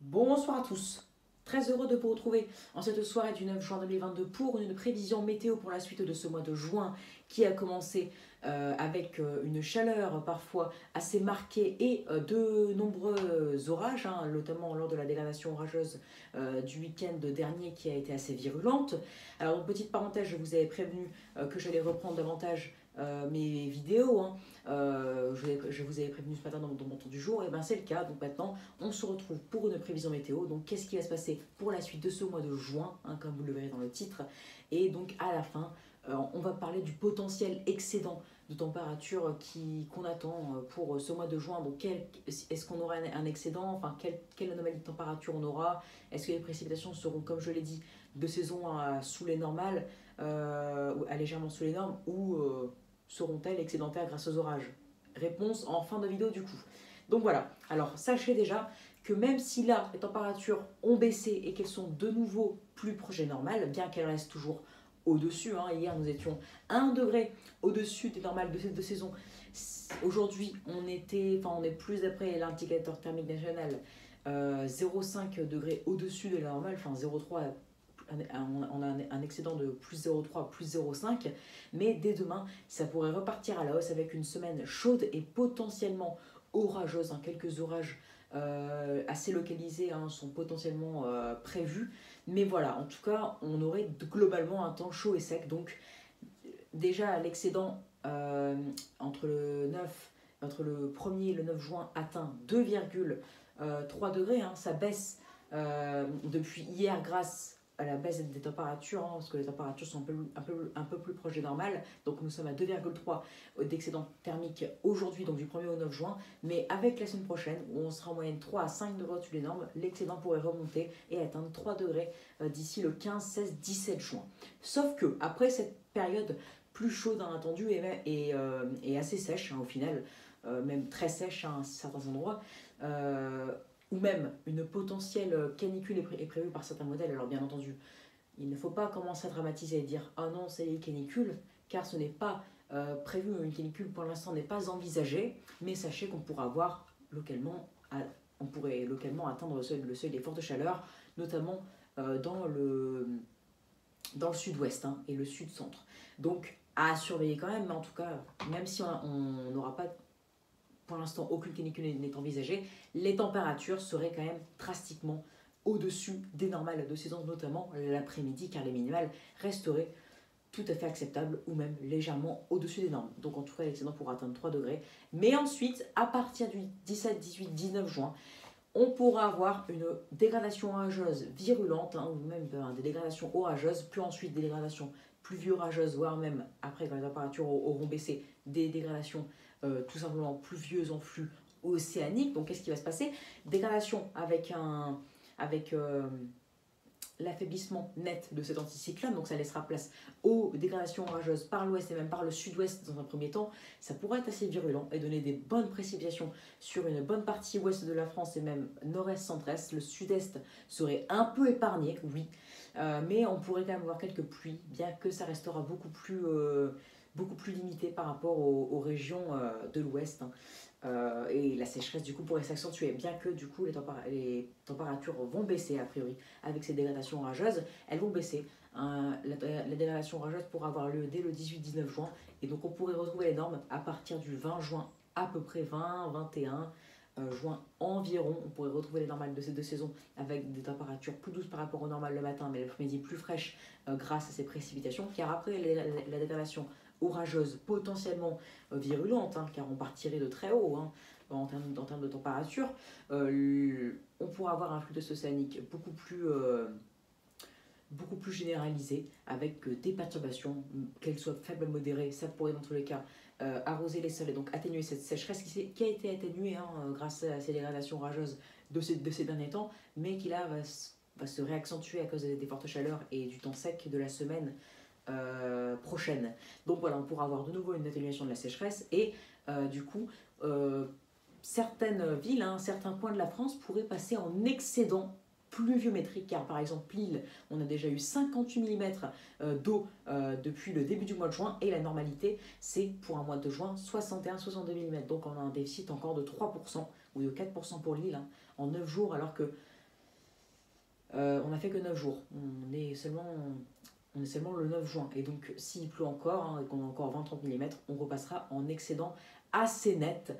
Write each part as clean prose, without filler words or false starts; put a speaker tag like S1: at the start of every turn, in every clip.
S1: Bonsoir à tous. Très heureux de vous retrouver en cette soirée du 9 juin 2022 pour une prévision météo pour la suite de ce mois de juin qui a commencé avec une chaleur parfois assez marquée et de nombreux orages, notamment lors de la dégradation orageuse du week-end dernier qui a été assez virulente. Alors, donc, petite parenthèse, je vous avais prévenu que j'allais reprendre davantage mes vidéos. Je vous avais prévenu ce matin dans mon temps du jour, et bien c'est le cas. Donc maintenant, on se retrouve pour une prévision météo. Donc qu'est-ce qui va se passer pour la suite de ce mois de juin, comme vous le verrez dans le titre. Et donc à la fin, on va parler du potentiel excédent de température qu'on attend pour ce mois de juin. Donc est-ce qu'on aura un excédent, enfin quelle anomalie de température on aura, est-ce que les précipitations seront, comme je l'ai dit, de saison sous les normales, légèrement sous les normes, ou seront-elles excédentaires grâce aux orages? Réponse en fin de vidéo du coup. Donc voilà, alors sachez déjà que même si là les températures ont baissé et qu'elles sont de nouveau plus proches des normales, bien qu'elles restent toujours au-dessus, hier nous étions 1 degré au-dessus des normales de cette saison. Aujourd'hui on est plus d'après l'indicateur thermique national, 0,5 degrés au-dessus de la normale, enfin 0,3, on a un excédent de plus 0,3, plus 0,5, mais dès demain, ça pourrait repartir à la hausse avec une semaine chaude et potentiellement orageuse. Quelques orages assez localisés sont potentiellement prévus, mais voilà, en tout cas, on aurait globalement un temps chaud et sec, donc déjà l'excédent entre le 1er et le 9 juin atteint 2,3 degrés, ça baisse depuis hier grâce à la baisse des températures, parce que les températures sont un peu plus proches des normales. Donc nous sommes à 2,3 d'excédent thermique aujourd'hui, donc du 1er au 9 juin. Mais avec la semaine prochaine, où on sera en moyenne 3 à 5 degrés au-dessus des normes, l'excédent pourrait remonter et atteindre 3 degrés d'ici le 15, 16, 17 juin. Sauf que après cette période plus chaude attendu et assez sèche au final, même très sèche à certains endroits, ou même une potentielle canicule est prévue par certains modèles. Alors bien entendu, il ne faut pas commencer à dramatiser et dire « Ah non, c'est les canicules », car ce n'est pas prévu, une canicule pour l'instant n'est pas envisagée, mais sachez qu'on pourra avoir localement, on pourrait localement atteindre le seuil des fortes chaleurs, notamment dans le sud-ouest et le sud-centre. Donc à surveiller quand même, mais en tout cas, même si on n'aura pas pour l'instant aucune canicule n'est envisagée, les températures seraient quand même drastiquement au-dessus des normales de saison, notamment l'après-midi, car les minimales resteraient tout à fait acceptables ou même légèrement au-dessus des normes. Donc en tout cas, l'excédent pourra atteindre 3 degrés. Mais ensuite, à partir du 17, 18, 19 juin, on pourra avoir une dégradation orageuse virulente, ou même des dégradations orageuses, puis ensuite des dégradations pluvio-orageuses, voire même, après quand les températures auront baissé, des dégradations tout simplement pluvieuses en flux océanique. Donc qu'est-ce qui va se passer? Dégradation avec l'affaiblissement net de cet anticyclone, donc ça laissera place aux dégradations orageuses par l'ouest et même par le sud-ouest dans un premier temps. Ça pourrait être assez virulent et donner des bonnes précipitations sur une bonne partie ouest de la France et même nord-est, centre-est. Le sud-est serait un peu épargné, oui, mais on pourrait quand même avoir quelques pluies, bien que ça restera beaucoup plus limité par rapport aux régions de l'ouest. Et la sécheresse du coup pourrait s'accentuer, bien que du coup les températures vont baisser a priori avec ces dégradations orageuses, elles vont baisser. La dégradation orageuse pourra avoir lieu dès le 18-19 juin, et donc on pourrait retrouver les normes à partir du 20 juin, à peu près 20-21 juin environ. On pourrait retrouver les normales de ces deux saisons avec des températures plus douces par rapport aux normales le matin, mais l'après-midi plus fraîches grâce à ces précipitations, car après la dégradation orageuse potentiellement virulente, car on partirait de très haut en termes de température, on pourra avoir un flux d'océanique océanique beaucoup plus généralisé, avec des perturbations, qu'elles soient faibles ou modérées. Ça pourrait dans tous les cas arroser les sols et donc atténuer cette sécheresse qui a été atténuée grâce à ces dégradations orageuses de ces derniers temps, mais qui là va se réaccentuer à cause des fortes chaleurs et du temps sec de la semaine prochaine. Donc voilà, on pourra avoir de nouveau une atténuation de la sécheresse et du coup, certaines villes, certains coins de la France pourraient passer en excédent pluviométrique, car par exemple Lille, on a déjà eu 58 mm d'eau depuis le début du mois de juin, et la normalité c'est pour un mois de juin 61-62 mm, donc on a un déficit encore de 3% ou de 4% pour Lille en 9 jours, alors que on n'a fait que 9 jours. On est seulement le 9 juin. Et donc, s'il pleut encore, hein, et qu'on a encore 20-30 mm, on repassera en excédent assez net.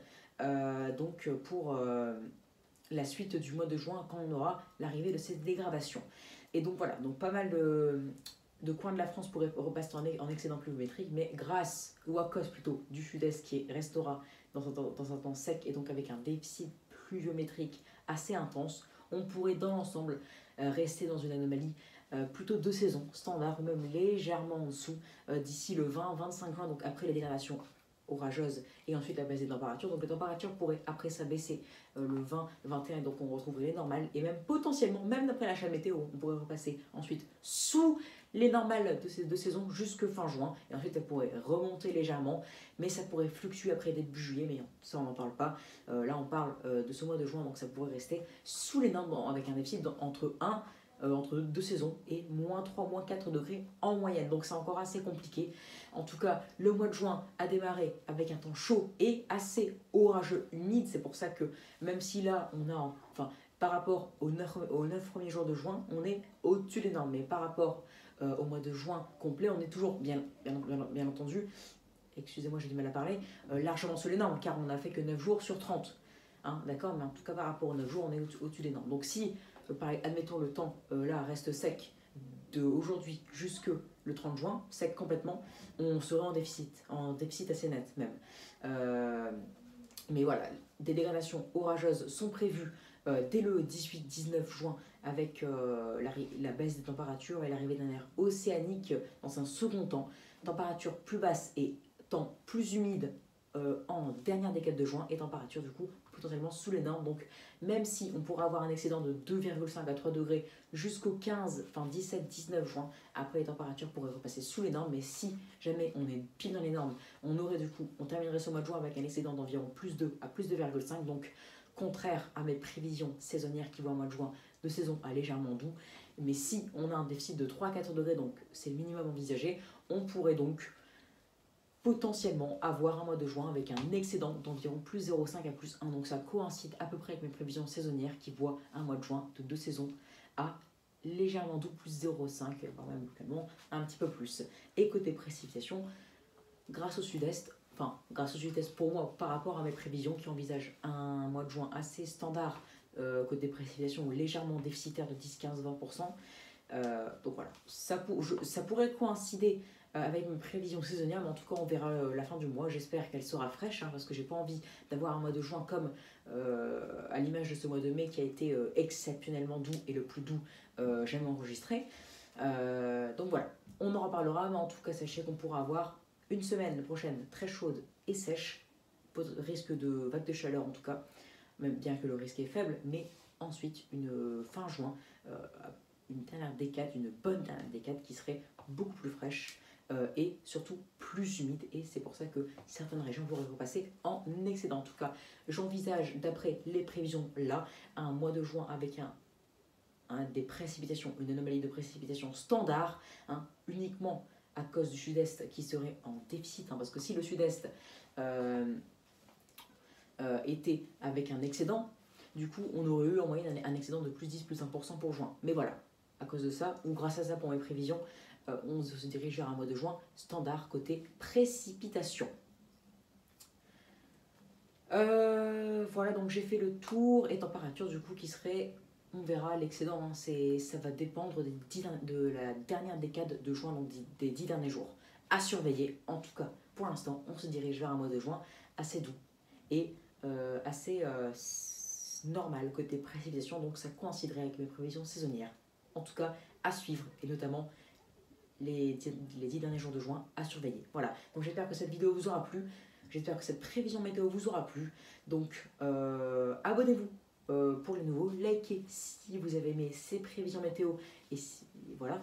S1: Donc, pour la suite du mois de juin, quand on aura l'arrivée de ces dégradations. Et donc, voilà. Donc, pas mal de coins de la France pourraient repasser en excédent pluviométrique, mais grâce, ou à cause plutôt, du sud-est qui restera dans un temps sec et donc avec un déficit pluviométrique assez intense, on pourrait dans l'ensemble rester dans une anomalie plutôt de saison standard ou même légèrement en dessous d'ici le 20-25 juin, donc après les dégradations orageuses et ensuite la baisse des températures. Donc les températures pourraient après ça baisser le 20-21 et donc on retrouverait les normales et même potentiellement, même d'après l'achat météo, on pourrait repasser ensuite sous les normales de saison jusque fin juin et ensuite elle pourrait remonter légèrement mais ça pourrait fluctuer après début juillet, mais ça on n'en parle pas. Là on parle de ce mois de juin, donc ça pourrait rester sous les normes avec un déficit entre deux saisons et moins 3, moins 4 degrés en moyenne. Donc c'est encore assez compliqué. En tout cas, le mois de juin a démarré avec un temps chaud et assez orageux, humide. C'est pour ça que même si là, par rapport aux 9 premiers jours de juin, on est au-dessus des normes. Mais par rapport au mois de juin complet, on est toujours, bien entendu, excusez-moi j'ai du mal à parler, largement sous les normes, car on n'a fait que 9 jours sur 30. Hein, d'accord, mais en tout cas par rapport aux 9 jours, on est au-dessus des normes. Donc si, admettons le temps là reste sec de aujourd'hui jusque le 30 juin, sec complètement, on serait en déficit assez net même. Mais voilà, des dégradations orageuses sont prévues dès le 18-19 juin avec la baisse des températures et l'arrivée d'un air océanique dans un second temps. Température plus basse et temps plus humide en dernière décade de juin et température du coup potentiellement sous les normes. Donc même si on pourra avoir un excédent de 2,5 à 3 degrés jusqu'au 17-19 juin, après les températures pourraient repasser sous les normes, mais si jamais on est pile dans les normes, on terminerait ce mois de juin avec un excédent d'environ plus 2 à plus 2,5, donc contraire à mes prévisions saisonnières qui voient un mois de juin de saison à légèrement doux. Mais si on a un déficit de 3 à 4 degrés, donc c'est le minimum envisagé, on pourrait donc potentiellement avoir un mois de juin avec un excédent d'environ plus 0,5 à plus 1. Donc ça coïncide à peu près avec mes prévisions saisonnières qui voient un mois de juin de 2 saisons à légèrement doux, plus 0,5, voire même localement un petit peu plus. Et côté précipitation, grâce au sud-est pour moi par rapport à mes prévisions qui envisagent un mois de juin assez standard côté précipitation légèrement déficitaire de 10-15-20%. Donc voilà, ça pourrait coïncider avec mes prévisions saisonnières, mais en tout cas on verra la fin du mois. J'espère qu'elle sera fraîche parce que j'ai pas envie d'avoir un mois de juin comme à l'image de ce mois de mai qui a été exceptionnellement doux et le plus doux jamais enregistré. Donc voilà, on en reparlera, mais en tout cas sachez qu'on pourra avoir une semaine prochaine très chaude et sèche, risque de vague de chaleur en tout cas, même bien que le risque est faible, mais ensuite une fin juin, une bonne dernière décade qui serait beaucoup plus fraîche et surtout plus humide, et c'est pour ça que certaines régions pourraient repasser en excédent. En tout cas, j'envisage d'après les prévisions là, un mois de juin avec des précipitations, une anomalie de précipitation standard, uniquement à cause du sud-est qui serait en déficit, parce que si le sud-est était avec un excédent, du coup on aurait eu en moyenne un excédent de plus 10, plus 1% pour juin. Mais voilà, à cause de ça, ou grâce à ça pour mes prévisions, on se dirige vers un mois de juin standard côté précipitation. Voilà, donc j'ai fait le tour et température du coup qui serait, on verra l'excédent, ça va dépendre de la dernière décade de juin, donc des 10 derniers jours. À surveiller, en tout cas pour l'instant, on se dirige vers un mois de juin assez doux et assez normal côté précipitation, donc ça coïnciderait avec mes prévisions saisonnières. En tout cas, à suivre, et notamment les 10 derniers jours de juin à surveiller. Voilà, donc j'espère que cette vidéo vous aura plu, j'espère que cette prévision météo vous aura plu. Donc abonnez-vous pour les nouveaux, likez si vous avez aimé ces prévisions météo, et voilà,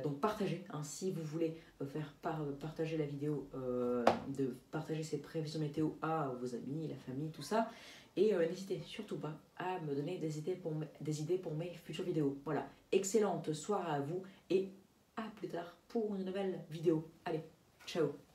S1: donc partagez, si vous voulez faire partager la vidéo, de partager ces prévisions météo à vos amis, la famille, tout ça. Et n'hésitez surtout pas à me donner des idées pour mes futures vidéos. Voilà, excellente soirée à vous et à plus tard pour une nouvelle vidéo. Allez, ciao!